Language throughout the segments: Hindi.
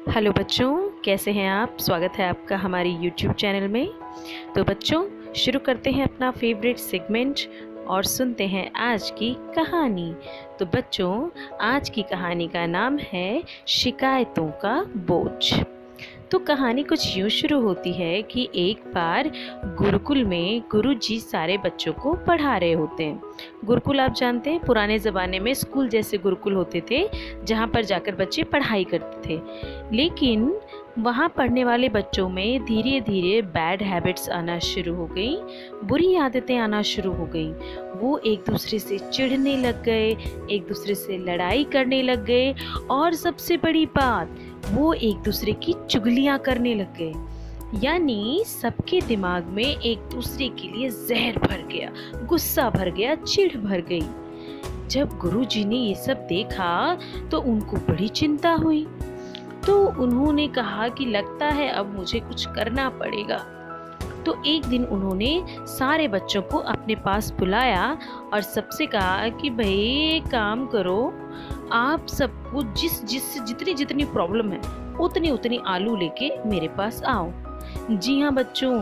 हेलो बच्चों, कैसे हैं आप। स्वागत है आपका हमारी YouTube चैनल में। तो बच्चों, शुरू करते हैं अपना फेवरेट सेगमेंट और सुनते हैं आज की कहानी। तो बच्चों, आज की कहानी का नाम है शिकायतों का बोझ। तो कहानी कुछ यूँ शुरू होती है कि एक बार गुरुकुल में गुरुजी सारे बच्चों को पढ़ा रहे होते हैं। गुरुकुल आप जानते हैं, पुराने ज़माने में स्कूल जैसे गुरुकुल होते थे जहाँ पर जाकर बच्चे पढ़ाई करते थे। लेकिन वहाँ पढ़ने वाले बच्चों में धीरे धीरे बैड हैबिट्स आना शुरू हो गई, बुरी आदतें आना शुरू हो गई। वो एक दूसरे से चिढ़ने लग गए, एक दूसरे से लड़ाई करने लग गए और सबसे बड़ी बात, वो एक दूसरे की चुगलियाँ करने लग गए। यानी सबके दिमाग में एक दूसरे के लिए जहर भर गया, गुस्सा भर गया, चिढ़ भर गई। जब गुरुजी ने ये सब देखा तो उनको बड़ी चिंता हुई। तो उन्होंने कहा कि लगता है अब मुझे कुछ करना पड़ेगा। तो एक दिन उन्होंने सारे बच्चों को अपने पास बुलाया और सबसे कहा कि भाई एक काम करो, आप सबको जितनी जितनी प्रॉब्लम है उतनी उतनी आलू लेके मेरे पास आओ। जी हाँ बच्चों,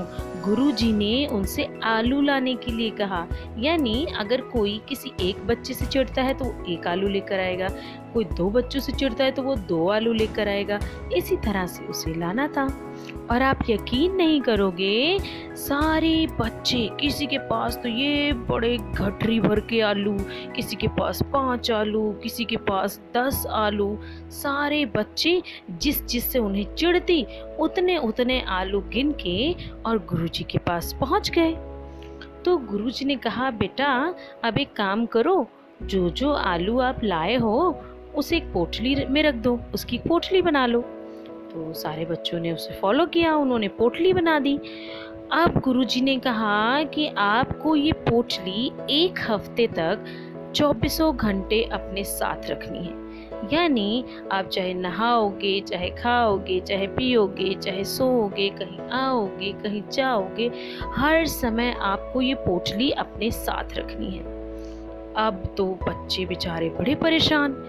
गुरुजी ने उनसे आलू लाने के लिए कहा। यानी अगर कोई किसी एक बच्चे से चिढ़ता है तो वो एक आलू लेकर आएगा, कोई दो बच्चों से चिढ़ता है तो वो दो आलू लेकर आएगा। इसी तरह से उसे लाना था। और आप यकीन नहीं करोगे, सारे बच्चे, किसी के पास तो ये बड़े गठरी भर के आलू, किसी के पास 5 आलू, किसी के पास 10 आलू। सारे बच्चे जिस से उन्हें चिढ़ती उतने उतने आलू गिन के और गुरुजी के पास पहुंच गए। तो गुरुजी ने कहा, बेटा अब एक काम करो, जो जो आलू आप लाए हो उसे एक पोटली में रख दो, उसकी पोटली बना लो। तो सारे बच्चों ने उसे फॉलो किया, उन्होंने पोटली बना दी। अब गुरुजी ने कहा कि आपको ये पोटली एक हफ्ते तक 24 घंटे अपने साथ रखनी है। यानी आप चाहे नहाओगे, चाहे खाओगे, चाहे पियोगे, चाहे सोओगे, कहीं आओगे, कहीं जाओगे, हर समय आपको ये पोटली अपने साथ रखनी है। अब तो बच्चे बेचारे बड़े परेशान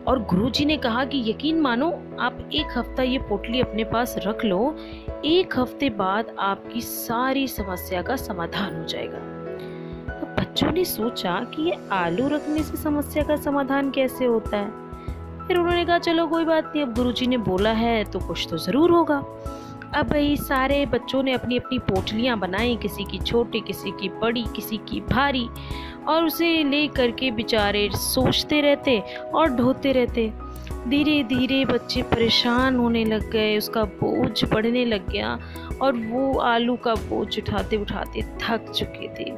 और गुरुजी ने कहा कि यकीन मानो, आप एक हफ्ता ये पोटली अपने पास रख लो, एक हफ्ते बाद आपकी सारी समस्या का समाधान हो जाएगा। तो बच्चों ने सोचा कि ये आलू रखने से समस्या का समाधान कैसे होता है। फिर उन्होंने कहा चलो कोई बात नहीं, अब गुरुजी ने बोला है तो कुछ तो ज़रूर होगा। अब भाई सारे बच्चों ने अपनी अपनी पोटलियाँ बनाई, किसी की छोटी, किसी की बड़ी, किसी की भारी, और उसे ले करके बेचारे सोचते रहते और ढोते रहते। धीरे धीरे बच्चे परेशान होने लग गए, उसका बोझ बढ़ने लग गया और वो आलू का बोझ उठाते उठाते थक चुके थे।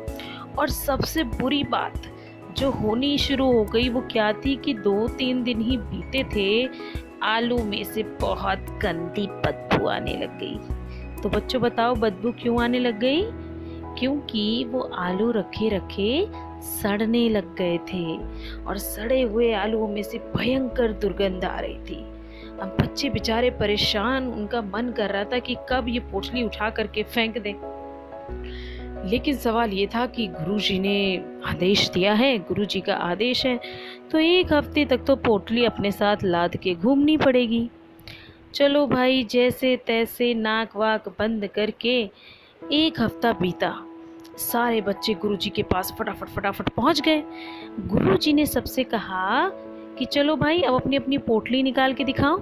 और सबसे बुरी बात जो होनी शुरू हो गई वो क्या थी कि 2-3 दिन ही बीते थे, आलू में से बहुत गंदी बदबू आने लग गई। तो बच्चों बताओ, बदबू क्यों आने लग गई? क्योंकि वो आलू रखे रखे सड़ने लग गए थे और सड़े हुए आलूओं में से भयंकर दुर्गंध आ रही थी। अब बच्चे बेचारे परेशान, उनका मन कर रहा था कि कब ये पोटली उठा करके फेंक दें। लेकिन सवाल ये था कि गुरुजी ने आदेश दिया है, गुरुजी का आदेश है, तो एक हफ्ते तक तो पोटली अपने साथ लाद के घूमनी पड़ेगी। चलो भाई, जैसे तैसे नाक वाक बंद करके एक हफ्ता बीता। सारे बच्चे गुरुजी के पास फटाफट पहुंच गए। गुरुजी ने सबसे कहा कि चलो भाई, अब अपनी अपनी पोटली निकाल के दिखाओ।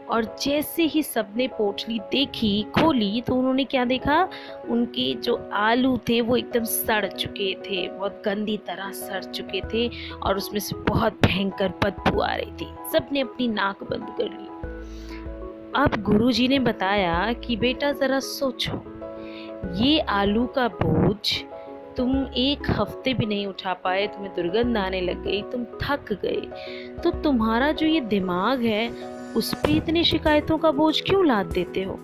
और जैसे ही सबने पोटली देखी, खोली, तो उन्होंने क्या देखा, उनके जो आलू थे वो एकदम सड़ चुके थे, बहुत गंदी तरह सड़ चुके थे और उसमें से बहुत भयंकर बदबू आ रही थी। सबने अपनी नाक बंद कर ली। अब गुरुजी ने बताया कि बेटा जरा सोचो, ये आलू का बोझ तुम एक हफ्ते भी नहीं उठा पाए, तुम्हें दुर्गंध आने लग गई, तुम थक गए, तो तुम्हारा जो ये दिमाग है उस पे इतनी शिकायतों का बोझ क्यों लाद देते हो?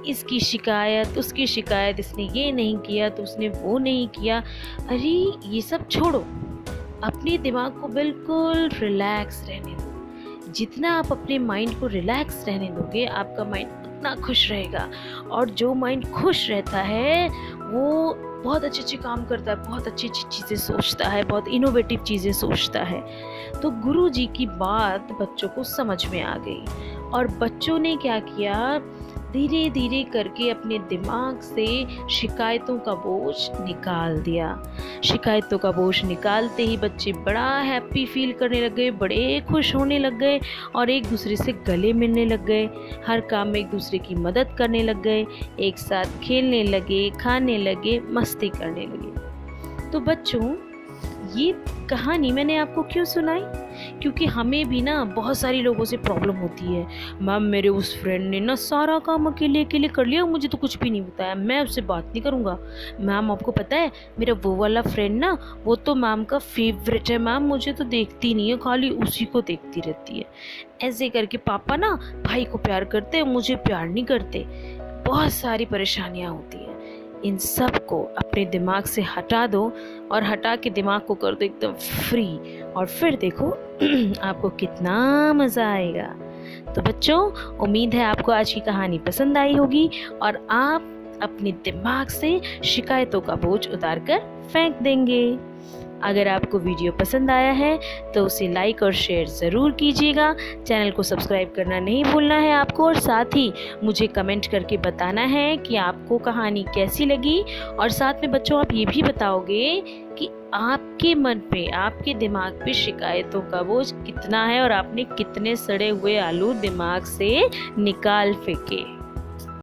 इसकी शिकायत, उसकी शिकायत, इसने ये नहीं किया तो उसने वो नहीं किया। अरे ये सब छोड़ो, अपने दिमाग को बिल्कुल रिलैक्स रहने दो। जितना आप अपने माइंड को रिलैक्स रहने दोगे, आपका माइंड उतना खुश रहेगा। और जो माइंड खुश रहता है वो बहुत अच्छे काम करता है, बहुत अच्छी चीज़ें सोचता है, बहुत इनोवेटिव चीज़ें सोचता है। तो गुरुजी की बात बच्चों को समझ में आ गई और बच्चों ने क्या किया, धीरे धीरे करके अपने दिमाग से शिकायतों का बोझ निकाल दिया। शिकायतों का बोझ निकालते ही बच्चे बड़ा हैप्पी फील करने लग गए, बड़े खुश होने लग गए और एक दूसरे से गले मिलने लग गए। हर काम में एक दूसरे की मदद करने लग गए, एक साथ खेलने लगे, खाने लगे, मस्ती करने लगे। तो बच्चों, ये कहानी मैंने आपको क्यों सुनाई? क्योंकि हमें भी ना बहुत सारी लोगों से प्रॉब्लम होती है। मैम, मेरे उस फ्रेंड ने ना सारा काम अकेले अकेले कर लिया, मुझे तो कुछ भी नहीं बताया, मैं उससे बात नहीं करूँगा। मैम, आपको पता है मेरा वो वाला फ्रेंड ना, वो तो मैम का फेवरेट है, मैम मुझे तो देखती नहीं है, खाली उसी को देखती रहती है। ऐसे करके पापा ना भाई को प्यार करते हैं, मुझे प्यार नहीं करते। बहुत सारी परेशानियाँ होती हैं। इन सब को अपने दिमाग से हटा दो और हटा के दिमाग को कर दो एकदम फ्री, और फिर देखो आपको कितना मज़ा आएगा। तो बच्चों, उम्मीद है आपको आज की कहानी पसंद आई होगी और आप अपने दिमाग से शिकायतों का बोझ उतार कर फेंक देंगे। अगर आपको वीडियो पसंद आया है तो उसे लाइक और शेयर ज़रूर कीजिएगा। चैनल को सब्सक्राइब करना नहीं भूलना है आपको, और साथ ही मुझे कमेंट करके बताना है कि आपको कहानी कैसी लगी। और साथ में बच्चों, आप ये भी बताओगे कि आपके मन पे, आपके दिमाग पे शिकायतों का बोझ कितना है और आपने कितने सड़े हुए आलू दिमाग से निकाल फेंके।